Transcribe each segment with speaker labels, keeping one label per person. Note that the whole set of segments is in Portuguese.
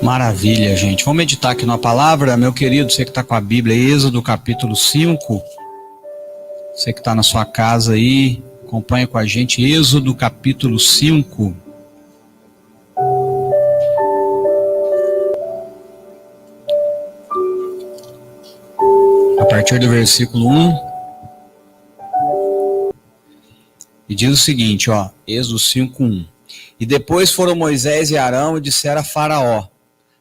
Speaker 1: Maravilha, gente. Vamos meditar aqui na palavra. Meu querido, você que está com a Bíblia, Êxodo capítulo 5. Você que está na sua casa aí, acompanha com a gente. Êxodo capítulo 5. A partir do versículo 1. E diz o seguinte, Êxodo 5:1. E depois foram Moisés e Arão e disseram a Faraó: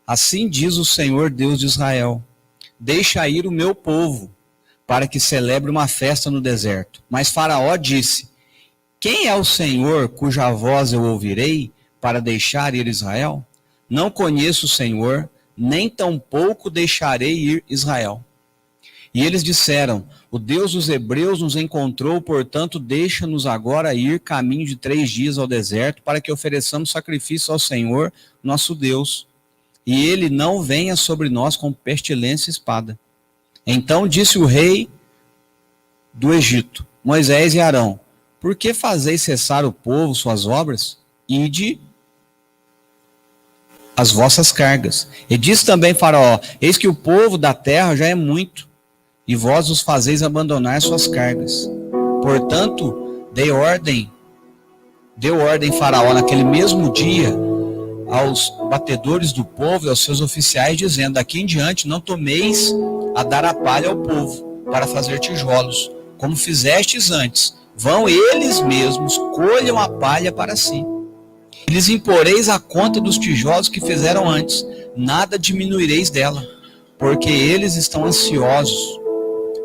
Speaker 1: assim diz o Senhor Deus de Israel: deixa ir o meu povo, para que celebre uma festa no deserto. Mas Faraó disse: quem é o Senhor cuja voz eu ouvirei para deixar ir Israel? Não conheço o Senhor, nem tampouco deixarei ir Israel. E eles disseram: o Deus dos Hebreus nos encontrou, portanto deixa-nos agora ir caminho de 3 dias ao deserto, para que ofereçamos sacrifício ao Senhor, nosso Deus, e ele não venha sobre nós com pestilência e espada. Então disse o rei do Egito, Moisés e Arão: por que fazeis cessar o povo suas obras? Ide as vossas cargas. E disse também Faraó: eis que o povo da terra já é muito, e vós os fazeis abandonar suas cargas. Portanto, deu ordem Faraó naquele mesmo dia aos batedores do povo e aos seus oficiais, dizendo: daqui em diante não tomeis a dar a palha ao povo para fazer tijolos, como fizestes antes. Vão eles mesmos, colham a palha para si. E lhes imporeis a conta dos tijolos que fizeram antes, nada diminuireis dela, porque eles estão ansiosos.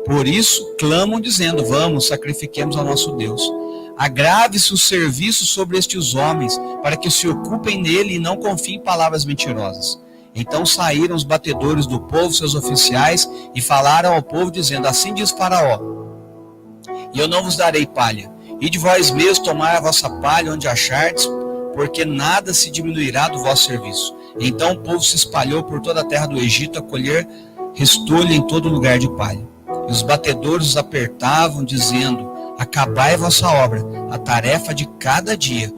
Speaker 1: Por isso clamam dizendo: vamos, sacrifiquemos ao nosso Deus. Agrave-se o serviço sobre estes homens, para que se ocupem nele e não confiem em palavras mentirosas. Então saíram os batedores do povo, seus oficiais, e falaram ao povo, dizendo: assim diz Faraó: e eu não vos darei palha. Ide vós mesmos tomar a vossa palha onde achardes, porque nada se diminuirá do vosso serviço. Então o povo se espalhou por toda a terra do Egito a colher restolho em todo lugar de palha. E os batedores os apertavam, dizendo: acabai a vossa obra, a tarefa de cada dia,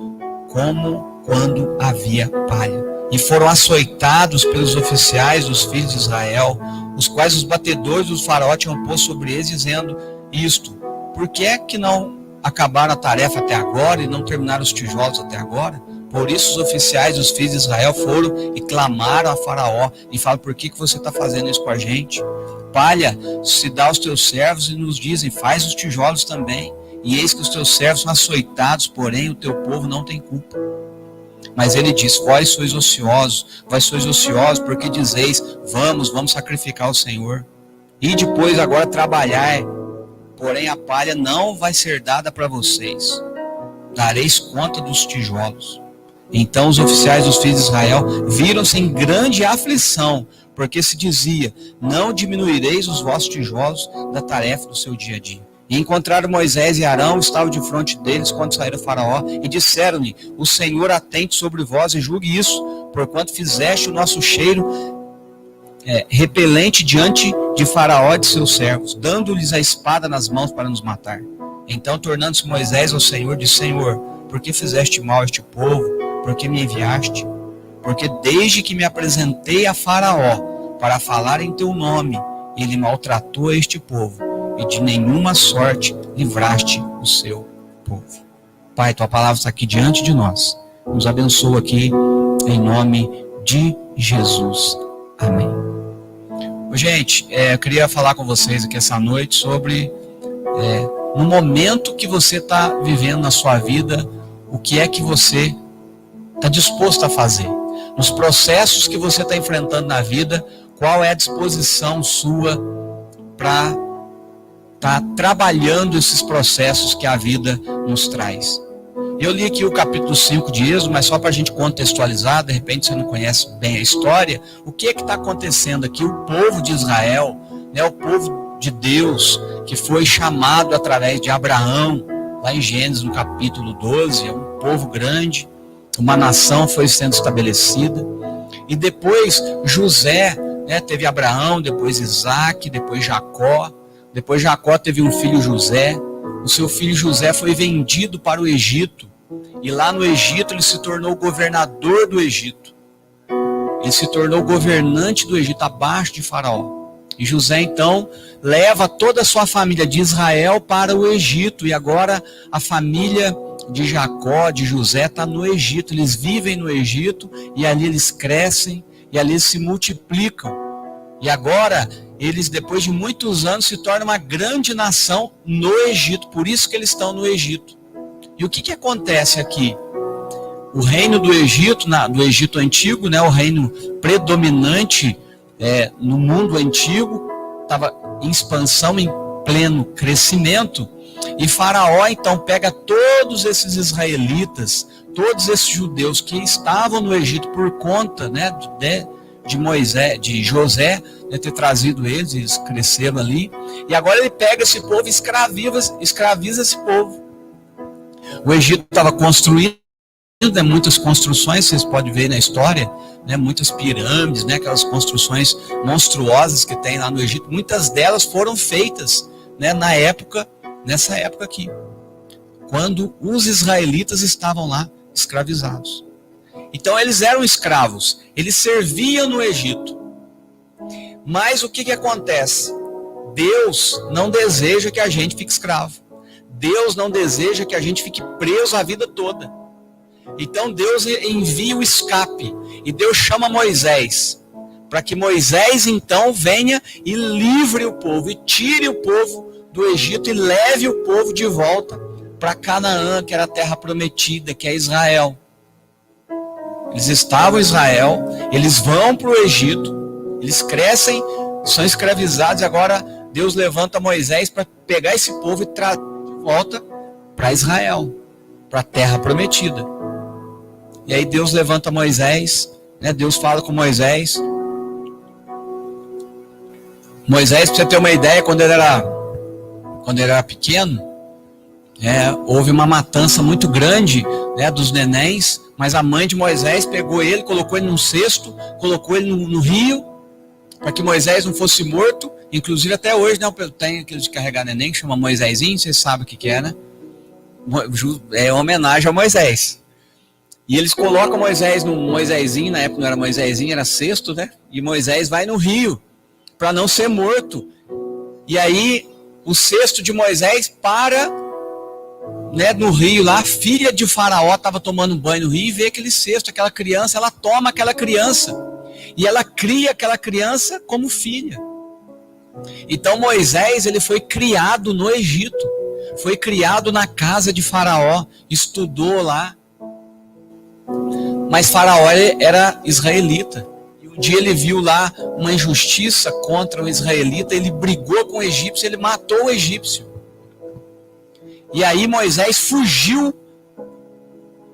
Speaker 1: como quando havia palha. E foram açoitados pelos oficiais dos filhos de Israel, os quais os batedores do Faraó tinham posto sobre eles, dizendo isto: por que é que não acabaram a tarefa até agora e não terminaram os tijolos até agora? Por isso os oficiais dos filhos de Israel foram e clamaram a Faraó e falaram: por que você está fazendo isso com a gente? Palha se dá aos teus servos, e nos dizem: faz os tijolos também. E eis que os teus servos são açoitados, porém o teu povo não tem culpa. Mas ele diz: vós sois ociosos, porque dizeis: vamos sacrificar ao Senhor. E depois agora trabalhar, porém a palha não vai ser dada para vocês. Dareis conta dos tijolos. Então os oficiais dos filhos de Israel viram-se em grande aflição, porque se dizia: não diminuireis os vossos tijolos da tarefa do seu dia a dia. E encontraram Moisés e Arão, estavam de frente deles quando saíram Faraó, e disseram-lhe: o Senhor atente sobre vós e julgue isso, porquanto fizeste o nosso cheiro repelente diante de Faraó e de seus servos, dando-lhes a espada nas mãos para nos matar. Então, tornando-se Moisés ao Senhor, disse: Senhor, por que fizeste mal a este povo? Por que me enviaste? Porque desde que me apresentei a Faraó para falar em teu nome, ele maltratou a este povo, e de nenhuma sorte livraste o seu povo. Pai, tua palavra está aqui diante de nós. Nos abençoa aqui em nome de Jesus. Amém. Gente, eu queria falar com vocês aqui essa noite sobre no momento que você está vivendo na sua vida, o que é que você está disposto a fazer. Nos processos que você está enfrentando na vida, qual é a disposição sua para estar trabalhando esses processos que a vida nos traz. Eu li aqui o capítulo 5 de Êxodo, mas só para a gente contextualizar, de repente você não conhece bem a história, o que está acontecendo aqui? O povo de Israel, o povo de Deus, que foi chamado através de Abraão, lá em Gênesis, no capítulo 12, é um povo grande, uma nação foi sendo estabelecida, e depois José, teve Abraão, depois Isaac, depois Jacó teve um filho José. O seu filho José foi vendido para o Egito, e lá no Egito ele se tornou governador do Egito. Ele se tornou governante do Egito, abaixo de Faraó. E José, então, leva toda a sua família de Israel para o Egito. E agora a família de Jacó, de José, está no Egito. Eles vivem no Egito e ali eles crescem e ali eles se multiplicam. E agora, eles, depois de muitos anos, se tornam uma grande nação no Egito. Por isso que eles estão no Egito. E o que acontece aqui? O reino do Egito, do Egito antigo, né, o reino predominante no mundo antigo, estava em expansão, em pleno crescimento. E Faraó, então, pega todos esses israelitas, todos esses judeus que estavam no Egito por conta, né, de Moisés, de José, ter trazido eles, eles cresceram ali. E agora ele pega esse povo e escraviza esse povo. O Egito estava construindo muitas construções, vocês podem ver na história, né, muitas pirâmides, né, aquelas construções monstruosas que tem lá no Egito. Muitas delas foram feitas, né, nessa época aqui, quando os israelitas estavam lá escravizados. Então eles eram escravos, eles serviam no Egito. Mas o que acontece? Deus não deseja que a gente fique escravo. Deus não deseja que a gente fique preso a vida toda. Então Deus envia o escape. E Deus chama Moisés. Para que Moisés então venha e livre o povo. E tire o povo do Egito e leve o povo de volta para Canaã, que era a terra prometida, que é Israel. Eles estavam em Israel, eles vão para o Egito, eles crescem, são escravizados, e agora Deus levanta Moisés para pegar esse povo e trazer de volta para Israel, para a terra prometida. E aí Deus levanta Moisés, né? Deus fala com Moisés. Moisés, para você ter uma ideia, quando ele era pequeno, houve uma matança muito grande, né, dos nenéns, mas a mãe de Moisés pegou ele, colocou ele num cesto, colocou ele no rio, para que Moisés não fosse morto. Inclusive até hoje, né, tem aquele de carregar neném que chama Moisésinho, vocês sabem o que é, né? É homenagem a Moisés. E eles colocam Moisés no Moisésinho, na época não era Moisésinho, era cesto, né? E Moisés vai no rio, para não ser morto. E aí o cesto de Moisés para, né, no rio lá, a filha de Faraó estava tomando banho no rio e vê aquele cesto, aquela criança, ela toma aquela criança e ela cria aquela criança como filha. Então Moisés, ele foi criado no Egito, foi criado na casa de Faraó, estudou lá. Mas Faraó era israelita. E um dia ele viu lá uma injustiça contra o israelita, ele brigou com o egípcio, ele matou o egípcio. E aí Moisés fugiu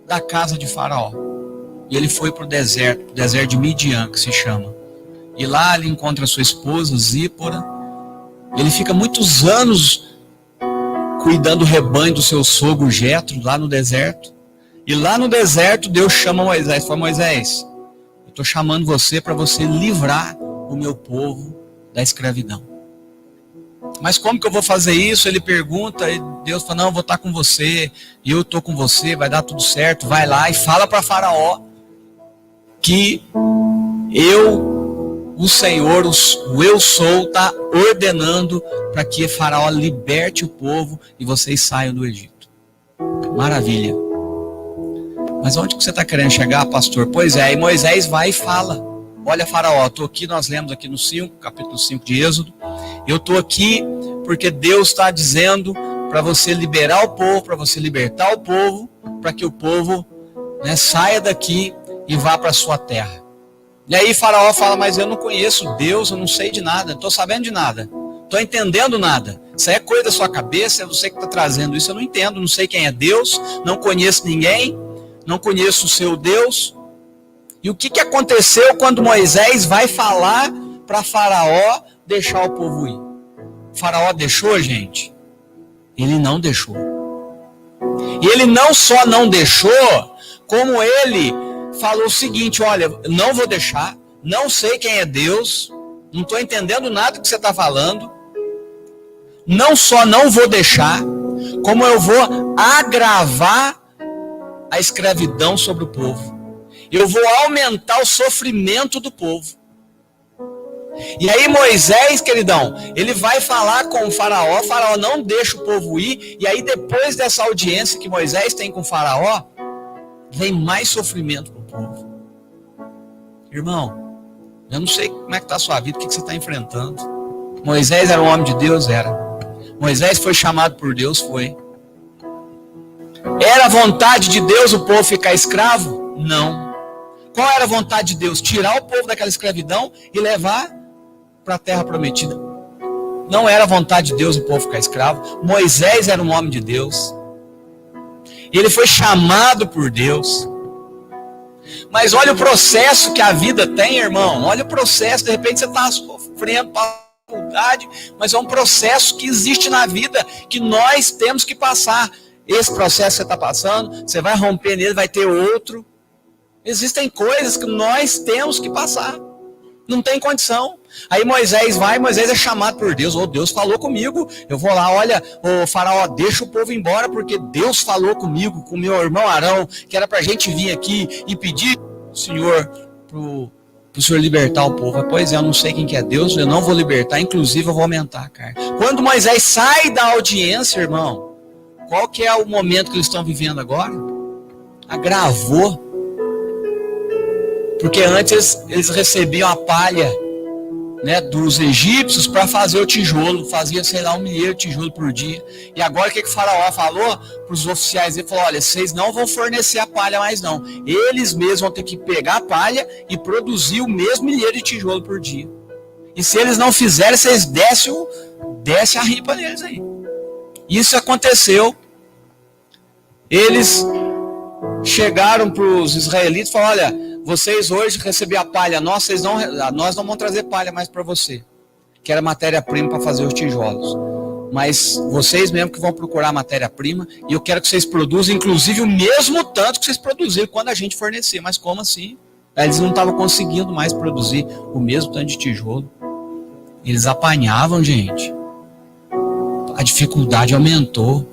Speaker 1: da casa de Faraó. E ele foi para o deserto de Midian, que se chama. E lá ele encontra sua esposa, Zípora. Ele fica muitos anos cuidando do rebanho do seu sogro Jetro, lá no deserto. E lá no deserto Deus chama Moisés. Fala: Moisés, eu estou chamando você para você livrar o meu povo da escravidão. Mas como que eu vou fazer isso? Ele pergunta, e Deus fala: não, eu vou estar com você, e eu estou com você, vai dar tudo certo. Vai lá e fala para Faraó que eu, o Senhor, o eu sou, está ordenando para que Faraó liberte o povo e vocês saiam do Egito. Maravilha. Mas onde que você está querendo chegar, pastor? Pois é, e Moisés vai e fala: olha, Faraó, estou aqui, nós lemos aqui no capítulo 5 de Êxodo, eu estou aqui porque Deus está dizendo para você liberar o povo, para você libertar o povo, para que o povo, né, saia daqui e vá para a sua terra. E aí Faraó fala: mas eu não conheço Deus, eu não sei de nada, não estou sabendo de nada, não estou entendendo nada. Isso aí é coisa da sua cabeça, é você que está trazendo isso, eu não entendo, não sei quem é Deus, não conheço ninguém, não conheço o seu Deus. E o que aconteceu quando Moisés vai falar para Faraó deixar o povo ir? Faraó deixou, gente? Ele não deixou. E ele não só não deixou, como ele falou o seguinte: olha, não vou deixar, não sei quem é Deus, não estou entendendo nada que você está falando, não só não vou deixar, como eu vou agravar a escravidão sobre o povo. Eu vou aumentar o sofrimento do povo. E aí Moisés, queridão, ele vai falar com o faraó não deixa o povo ir, e aí depois dessa audiência que Moisés tem com o faraó, vem mais sofrimento para o povo. Irmão, eu não sei como é que está a sua vida, o que você está enfrentando. Moisés era um homem de Deus? Era. Moisés foi chamado por Deus? Foi. Era a vontade de Deus o povo ficar escravo? Não. Qual era a vontade de Deus? Tirar o povo daquela escravidão e levar para a terra prometida. Não era a vontade de Deus o povo ficar escravo. Moisés era um homem de Deus. Ele foi chamado por Deus. Mas olha o processo que a vida tem, irmão. Olha o processo. De repente você está sofrendo dificuldade, mas é um processo que existe na vida, que nós temos que passar. Esse processo que você está passando, você vai romper nele, vai ter outro. Existem coisas que nós temos que passar. Não tem condição. Aí Moisés é chamado por Deus. Deus falou comigo. Eu vou lá, olha, faraó, deixa o povo embora, porque Deus falou comigo, com meu irmão Arão, que era pra gente vir aqui e pedir ao Senhor pro Senhor libertar o povo. Pois é, eu não sei quem que é Deus, eu não vou libertar, inclusive eu vou aumentar a carga. Quando Moisés sai da audiência, irmão, qual que é o momento que eles estão vivendo agora? Agravou. Porque antes eles recebiam a palha, né, dos egípcios para fazer o tijolo. Fazia, 1 milheiro de tijolo por dia. E agora o que o faraó falou para os oficiais? Ele falou, olha, vocês não vão fornecer a palha mais não. Eles mesmos vão ter que pegar a palha e produzir o mesmo milheiro de tijolo por dia. E se eles não fizerem, vocês desce a ripa neles aí. Isso aconteceu. Eles chegaram para os israelitas e falaram, olha, vocês hoje receberam a palha, nós não vamos trazer palha mais para você, que era matéria-prima para fazer os tijolos. Mas vocês mesmo que vão procurar matéria-prima, e eu quero que vocês produzam, inclusive, o mesmo tanto que vocês produziram quando a gente fornecer. Mas como assim? Eles não estavam conseguindo mais produzir o mesmo tanto de tijolo. Eles apanhavam, gente. A dificuldade aumentou.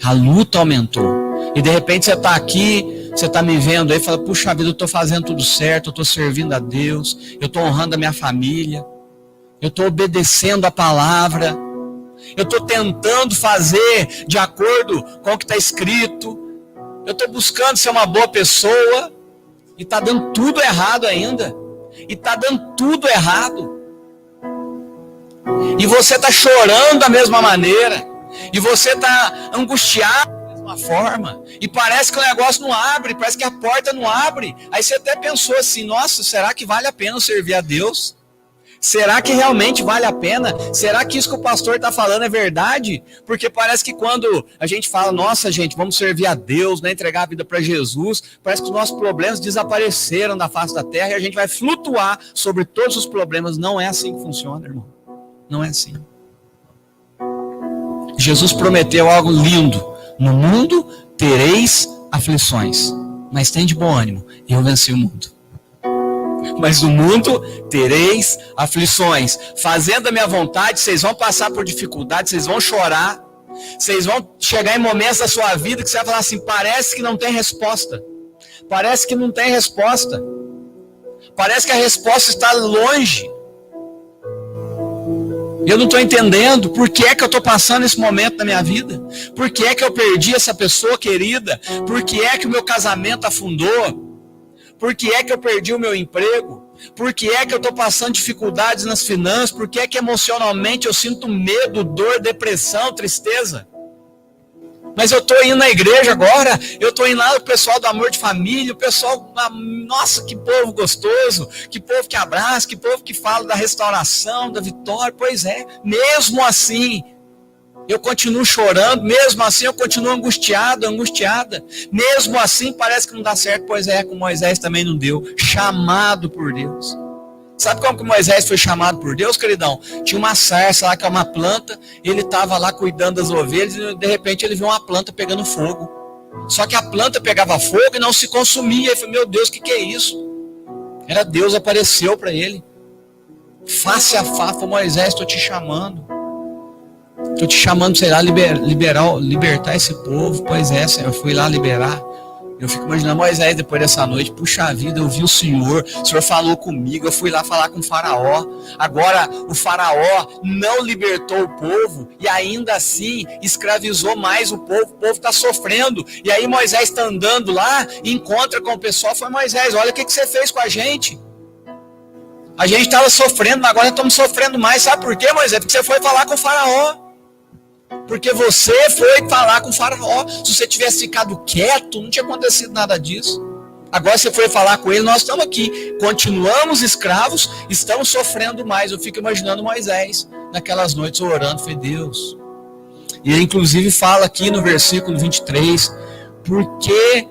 Speaker 1: A luta aumentou. E de repente você está aqui, você está me vendo aí e fala, puxa vida, eu estou fazendo tudo certo, eu estou servindo a Deus, eu estou honrando a minha família, eu estou obedecendo a palavra, eu estou tentando fazer de acordo com o que está escrito, eu estou buscando ser uma boa pessoa, e está dando tudo errado ainda, e está dando tudo errado. E você está chorando da mesma maneira, e você está angustiado da mesma forma, e parece que o negócio não abre, parece que a porta não abre. Aí você até pensou assim, nossa, será que vale a pena servir a Deus? Será que realmente vale a pena? Será que isso que o pastor está falando é verdade? Porque parece que quando a gente fala, nossa gente, vamos servir a Deus, né, entregar a vida para Jesus, parece que os nossos problemas desapareceram da face da terra e a gente vai flutuar sobre todos os problemas. Não é assim que funciona, irmão. Não é assim. Jesus prometeu algo lindo. No mundo tereis aflições, mas tem de bom ânimo, eu venci o mundo. Mas no mundo tereis aflições. Fazendo a minha vontade, vocês vão passar por dificuldades, vocês vão chorar, vocês vão chegar em momentos da sua vida que você vai falar assim, parece que não tem resposta. Parece que não tem resposta. Parece que a resposta está longe. Eu não estou entendendo por que é que eu estou passando esse momento na minha vida. Por que é que eu perdi essa pessoa querida? Por que é que o meu casamento afundou? Por que é que eu perdi o meu emprego? Por que é que eu estou passando dificuldades nas finanças? Por que é que emocionalmente eu sinto medo, dor, depressão, tristeza? Mas eu estou indo na igreja agora, eu estou indo lá o pessoal do amor de família, o pessoal, nossa, que povo gostoso, que povo que abraça, que povo que fala da restauração, da vitória. Pois é, mesmo assim, eu continuo chorando, mesmo assim eu continuo angustiada. Mesmo assim parece que não dá certo, pois é, com Moisés também não deu, chamado por Deus. Sabe como que Moisés foi chamado por Deus, queridão? Tinha uma sarça lá, que é uma planta, ele estava lá cuidando das ovelhas e de repente ele viu uma planta pegando fogo. Só que a planta pegava fogo e não se consumia. Ele falou, meu Deus, o que é isso? Era Deus, apareceu para ele. Face a face, falou, Moisés, estou te chamando. Estou te chamando, sei lá, libertar esse povo. Pois é, Senhor, eu fui lá liberar. Eu fico imaginando Moisés depois dessa noite, puxa vida, eu vi o Senhor falou comigo, eu fui lá falar com o faraó. Agora o faraó não libertou o povo e ainda assim escravizou mais o povo está sofrendo. E aí Moisés está andando lá, encontra com o pessoal, foi Moisés, olha o que você fez com a gente. A gente estava sofrendo, mas agora estamos sofrendo mais, sabe por quê, Moisés? Porque você foi falar com o faraó. Porque você foi falar com o faraó. Se você tivesse ficado quieto, não tinha acontecido nada disso. Agora você foi falar com ele, nós estamos aqui. Continuamos escravos, estamos sofrendo mais. Eu fico imaginando Moisés naquelas noites orando, foi Deus. E ele inclusive fala aqui no versículo 23, porque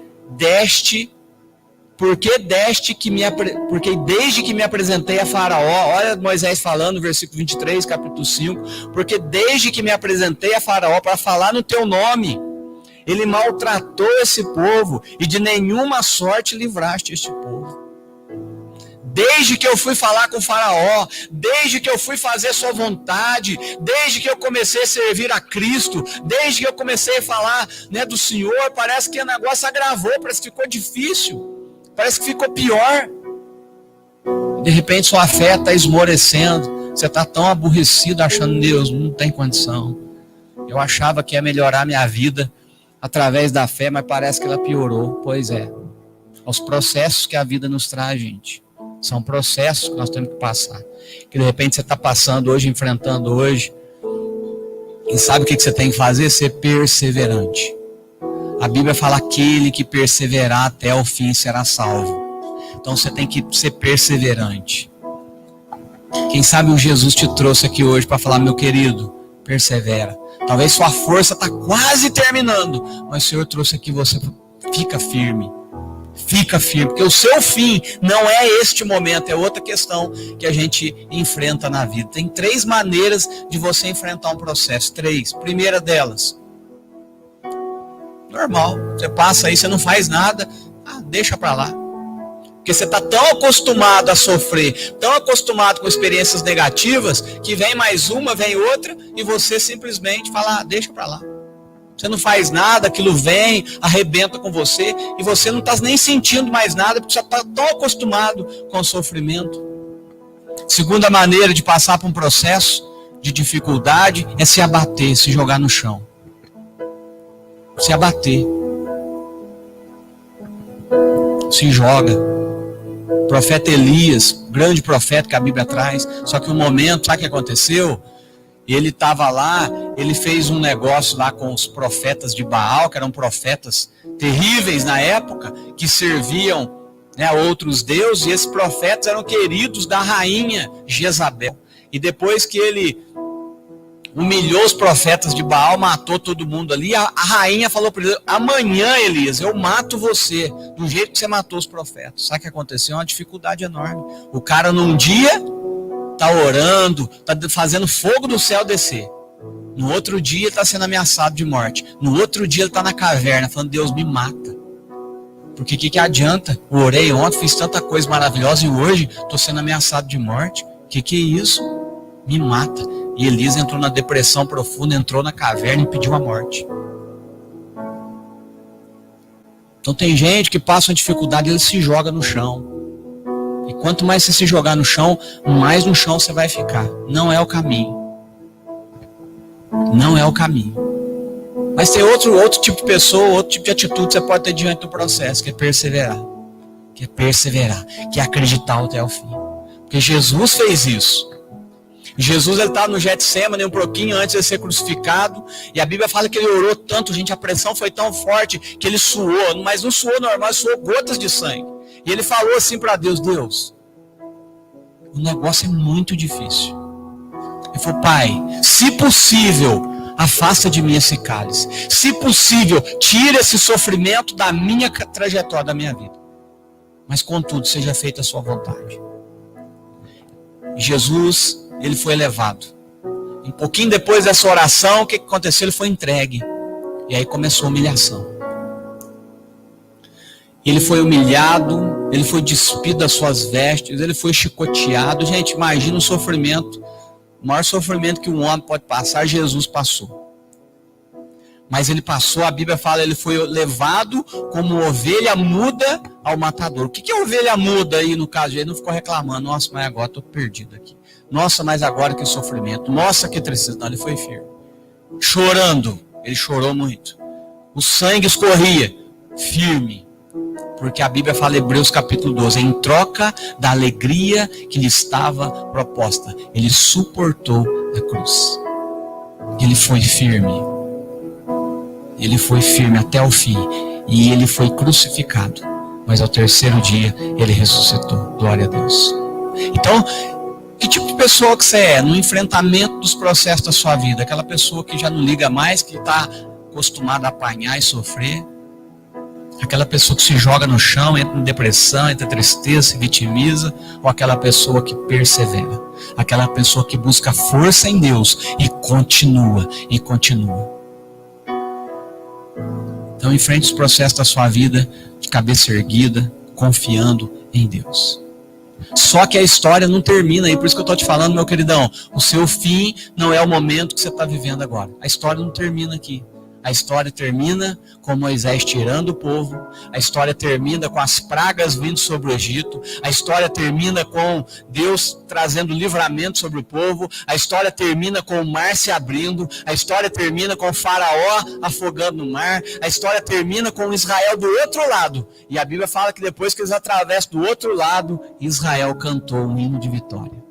Speaker 1: desde que me apresentei a Faraó, olha Moisés falando no versículo 23, capítulo 5, porque desde que me apresentei a Faraó para falar no teu nome, ele maltratou esse povo e de nenhuma sorte livraste este povo. Desde que eu fui falar com o faraó, desde que eu fui fazer sua vontade, desde que eu comecei a servir a Cristo, desde que eu comecei a falar, né, do Senhor, parece que o negócio agravou, parece que ficou difícil. Parece que ficou pior. De repente sua fé está esmorecendo. Você está tão aborrecido achando, Deus, não tem condição. Eu achava que ia melhorar minha vida através da fé, mas parece que ela piorou. Pois é. Os processos que a vida nos traz, gente. São processos que nós temos que passar. Que de repente você está passando hoje, enfrentando hoje. E sabe o que você tem que fazer? Ser perseverante. A Bíblia fala: aquele que perseverar até o fim será salvo. Então você tem que ser perseverante. Quem sabe o Jesus te trouxe aqui hoje para falar: meu querido, persevera. Talvez sua força está quase terminando, mas o Senhor trouxe aqui você, fica firme. Fica firme, porque o seu fim não é este momento, é outra questão que a gente enfrenta na vida. Tem 3 maneiras de você enfrentar um processo. 3. Primeira delas, normal, você passa aí, você não faz nada, deixa pra lá. Porque você está tão acostumado a sofrer, tão acostumado com experiências negativas, que vem mais uma, vem outra, e você simplesmente fala: deixa pra lá. Você não faz nada, aquilo vem, arrebenta com você, e você não está nem sentindo mais nada, porque você está tão acostumado com o sofrimento. Segunda maneira de passar por um processo de dificuldade é se abater, se jogar no chão. Se abater. Se joga. O profeta Elias, grande profeta que a Bíblia traz, só que um momento, sabe o que aconteceu? Ele estava lá, ele fez um negócio lá com os profetas de Baal, que eram profetas terríveis na época, que serviam, né, a outros deuses, e esses profetas eram queridos da rainha Jezabel. E depois que ele humilhou os profetas de Baal, matou todo mundo ali, a rainha falou para ele: amanhã, Elias, eu mato você, do jeito que você matou os profetas. Sabe o que aconteceu? É uma dificuldade enorme. O cara num dia está orando, está fazendo fogo do céu descer. No outro dia está sendo ameaçado de morte. No outro dia ele está na caverna falando: Deus, me mata. Porque o que adianta? Eu orei ontem, fiz tanta coisa maravilhosa e hoje estou sendo ameaçado de morte. O que é isso? Me mata. E Elias entrou na depressão profunda, entrou na caverna e pediu a morte. Então tem gente que passa uma dificuldade e ele se joga no chão. E quanto mais você se jogar no chão, mais no chão você vai ficar. Não é o caminho. Não é o caminho. Mas tem outro tipo de pessoa, outro tipo de atitude que você pode ter diante do processo, que é perseverar. Que é perseverar, que é acreditar até o fim. Porque Jesus fez isso. Jesus estava no Getsemane um pouquinho antes de ser crucificado, e a Bíblia fala que ele orou tanto, gente, a pressão foi tão forte que ele suou, mas não suou normal, suou gotas de sangue. E ele falou assim para Deus: Deus, o negócio é muito difícil. Ele falou: Pai, se possível, afasta de mim esse cálice. Se possível, tira esse sofrimento da minha trajetória, da minha vida. Mas contudo, seja feita a sua vontade. E Jesus, ele foi elevado. Um pouquinho depois dessa oração, o que aconteceu? Ele foi entregue. E aí começou a humilhação. Ele foi humilhado, ele foi despido das suas vestes, ele foi chicoteado. Gente, imagina o sofrimento. O maior sofrimento que um homem pode passar, Jesus passou. Mas ele passou, a Bíblia fala, ele foi levado como ovelha muda ao matador. O que é ovelha muda aí no caso? Ele não ficou reclamando, nossa, mas agora estou perdido aqui. Nossa, mas agora que sofrimento. Nossa, que tristeza. Não, ele foi firme. Chorando, ele chorou muito. O sangue escorria, firme. Porque a Bíblia fala, Hebreus capítulo 12, em troca da alegria que lhe estava proposta, ele suportou a cruz. Ele foi firme. Ele foi firme até o fim. E ele foi crucificado. Mas ao terceiro dia, ele ressuscitou. Glória a Deus. Então, que tipo de pessoa que você é no enfrentamento dos processos da sua vida? Aquela pessoa que já não liga mais, que está acostumada a apanhar e sofrer? Aquela pessoa que se joga no chão, entra em depressão, entra em tristeza, se vitimiza? Ou aquela pessoa que persevera? Aquela pessoa que busca força em Deus e continua, e continua. Então enfrente os processos da sua vida de cabeça erguida, confiando em Deus. Só que a história não termina aí, por isso que eu estou te falando, meu queridão, o seu fim não é o momento que você está vivendo agora. A história não termina aqui. A história termina com Moisés tirando o povo. A história termina com as pragas vindo sobre o Egito. A história termina com Deus trazendo livramento sobre o povo. A história termina com o mar se abrindo. A história termina com o faraó afogando no mar. A história termina com Israel do outro lado. E a Bíblia fala que depois que eles atravessam do outro lado, Israel cantou um hino de vitória.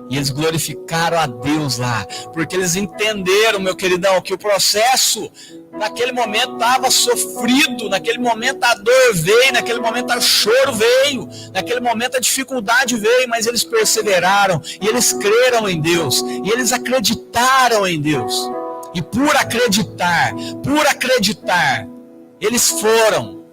Speaker 1: E eles glorificaram a Deus lá, porque eles entenderam, meu queridão, que o processo naquele momento estava sofrido, naquele momento a dor veio, naquele momento o choro veio, naquele momento a dificuldade veio, mas eles perseveraram, e eles creram em Deus, e eles acreditaram em Deus. E por acreditar, eles foram.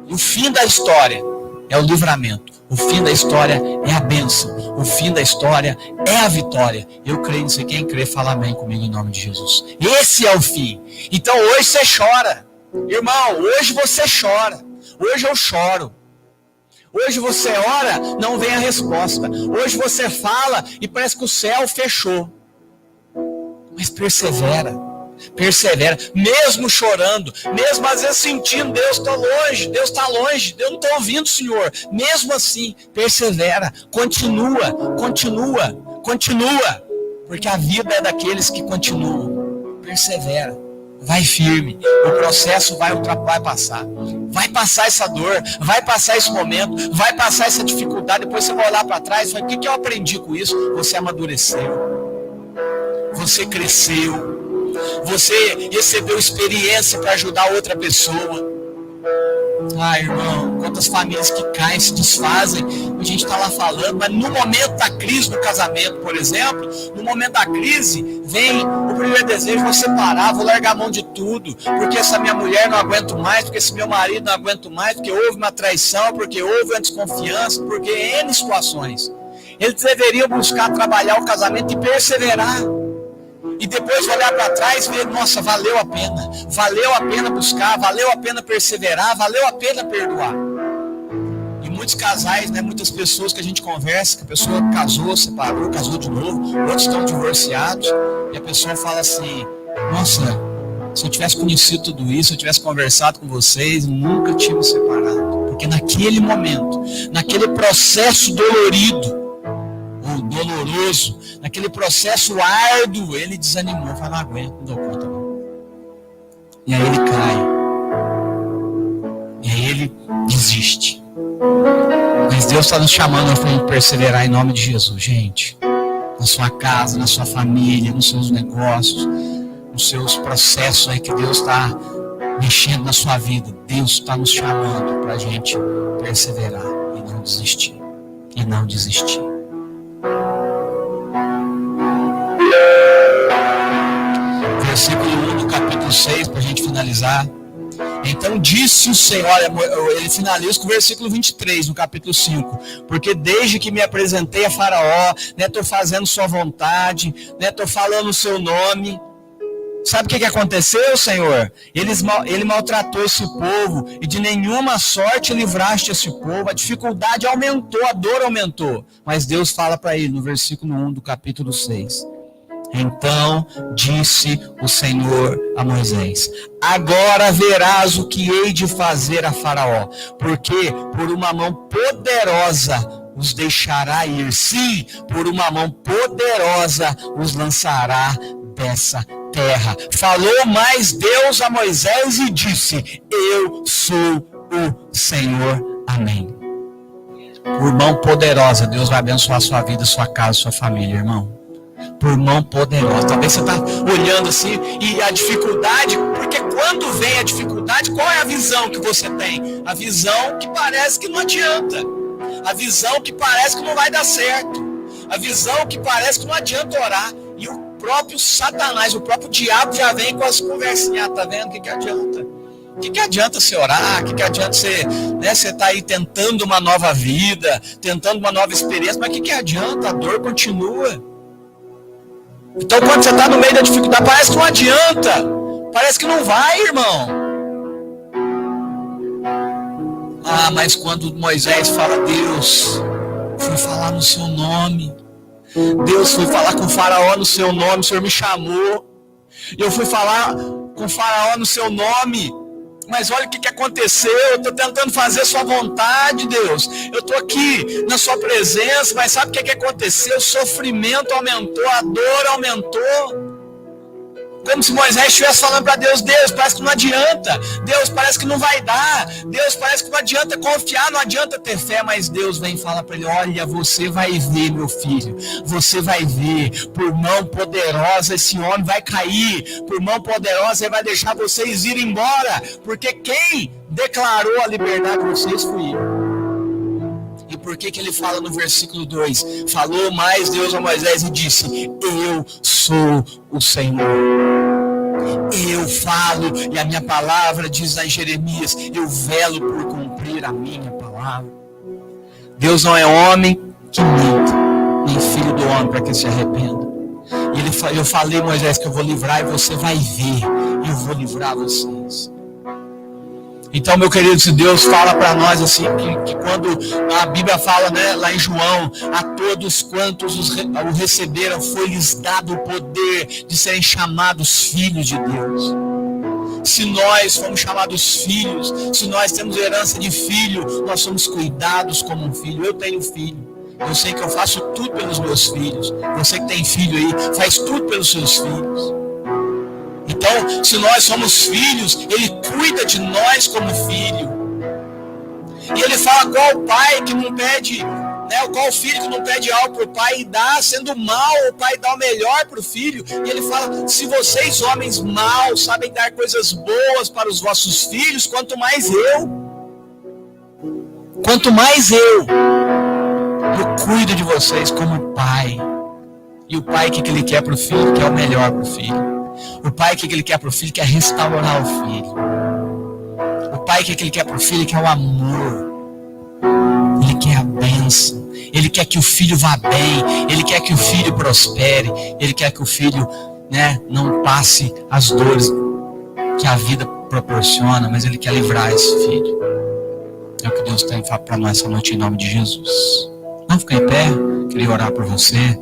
Speaker 1: E o fim da história é o livramento. O fim da história é a bênção. O fim da história é a vitória. Eu creio nisso. Quem crê, fala amém comigo em nome de Jesus. Esse é o fim. Então hoje você chora. Irmão, hoje você chora. Hoje eu choro. Hoje você ora, não vem a resposta. Hoje você fala e parece que o céu fechou. Mas persevera. Persevera, mesmo chorando, mesmo às vezes sentindo, Deus está longe, Deus não está ouvindo o Senhor, mesmo assim, persevera, continua, porque a vida é daqueles que continuam, persevera, vai firme, o processo vai passar essa dor, vai passar esse momento, vai passar essa dificuldade, depois você vai olhar para trás e vai, o que eu aprendi com isso? Você amadureceu, você cresceu, você recebeu experiência para ajudar outra pessoa. Irmão, quantas famílias que caem, se desfazem, a gente está lá falando, mas no momento da crise no casamento, por exemplo, no momento da crise, vem o primeiro desejo, vou separar, vou largar a mão de tudo, porque essa minha mulher não aguento mais, porque esse meu marido não aguento mais, porque houve uma traição, porque houve uma desconfiança, porque N situações. Eles deveriam buscar trabalhar o casamento e perseverar. E depois olhar para trás e ver, nossa, valeu a pena buscar, valeu a pena perseverar, valeu a pena perdoar. E muitos casais, né, muitas pessoas que a gente conversa, que a pessoa casou, separou, casou de novo, outros estão divorciados, e a pessoa fala assim, nossa, se eu tivesse conhecido tudo isso, se eu tivesse conversado com vocês, nunca tinha me separado. Porque naquele momento, naquele processo dolorido, ou doloroso, naquele processo árduo, ele desanimou, fala, não aguento, não dou conta não. E aí ele cai, e aí ele desiste. Mas Deus está nos chamando a perseverar em nome de Jesus, gente, na sua casa, na sua família, nos seus negócios, nos seus processos aí que Deus está mexendo na sua vida. Deus está nos chamando para a gente perseverar e não desistir, Versículo 1 do capítulo 6, para a gente finalizar. Então disse o Senhor, ele finaliza com o versículo 23, no capítulo 5. Porque desde que me apresentei a Faraó, estou fazendo sua vontade, estou falando o seu nome. Sabe o que aconteceu, Senhor? Ele maltratou esse povo e de nenhuma sorte livraste esse povo. A dificuldade aumentou, a dor aumentou. Mas Deus fala para ele no versículo 1 do capítulo 6. Então disse o Senhor a Moisés: agora verás o que hei de fazer a Faraó, porque por uma mão poderosa os deixará ir. Sim, por uma mão poderosa os lançará dessa terra. Falou mais Deus a Moisés e disse: eu sou o Senhor. Amém. Por mão poderosa, Deus vai abençoar a sua vida, sua casa, sua família, irmão. Por mão poderosa. Talvez você está olhando assim e a dificuldade, porque quando vem a dificuldade, qual é a visão que você tem? A visão que parece que não adianta. A visão que parece que não vai dar certo. A visão que parece que não adianta orar. E o próprio Satanás, o próprio diabo já vem com as conversinhas. Tá vendo? O que adianta? O que adianta você orar? O que adianta você, você tá aí tentando uma nova vida, tentando uma nova experiência, mas o que adianta? A dor continua. Então quando você está no meio da dificuldade, parece que não adianta. Parece que não vai, irmão. Ah, mas quando Moisés fala: Deus, fui falar no seu nome. Deus, fui falar com o Faraó no seu nome, o Senhor me chamou. Eu fui falar com o Faraó no seu nome. Mas olha o que aconteceu. Eu estou tentando fazer a sua vontade, Deus. Eu estou aqui na sua presença, mas sabe o que aconteceu? O sofrimento aumentou, a dor aumentou. Como se Moisés estivesse falando para Deus: Deus, parece que não adianta. Deus, parece que não vai dar. Deus, parece que não adianta confiar, não adianta ter fé. Mas Deus vem e fala para ele: olha, você vai ver, meu filho. Você vai ver. Por mão poderosa esse homem vai cair. Por mão poderosa ele vai deixar vocês ir embora. Porque quem declarou a liberdade de vocês fui eu. E por que ele fala no versículo 2? Falou mais Deus a Moisés e disse: eu sou o Senhor. Eu falo e a minha palavra, diz lá em Jeremias, eu velo por cumprir a minha palavra. Deus não é homem que minta, nem filho do homem para que se arrependa. E eu falei, Moisés, que eu vou livrar e você vai ver. Eu vou livrar vocês. Então, meu querido, se Deus fala para nós assim, que quando a Bíblia fala, lá em João, a todos quantos o receberam, foi-lhes dado o poder de serem chamados filhos de Deus. Se nós fomos chamados filhos, se nós temos herança de filho, nós somos cuidados como um filho. Eu tenho filho. Eu sei que eu faço tudo pelos meus filhos. Você que tem filho aí, faz tudo pelos seus filhos. Então, se nós somos filhos, Ele cuida de nós como filho. E Ele fala: qual pai que não pede, qual filho que não pede algo para o pai e dá, sendo mal, o pai dá o melhor para o filho. E Ele fala: se vocês, homens maus, sabem dar coisas boas para os vossos filhos, quanto mais eu cuido de vocês como pai. E o pai, o que Ele quer para o filho? Quer o melhor para o filho. O pai, o que Ele quer para o filho? Quer restaurar o filho. O pai, o que Ele quer para o filho? Quer o amor. Ele quer a bênção. Ele quer que o filho vá bem. Ele quer que o filho prospere. Ele quer que o filho, não passe as dores que a vida proporciona, mas Ele quer livrar esse filho. É o que Deus tem para nós essa noite, em nome de Jesus. Vamos ficar em pé. Queria orar por você.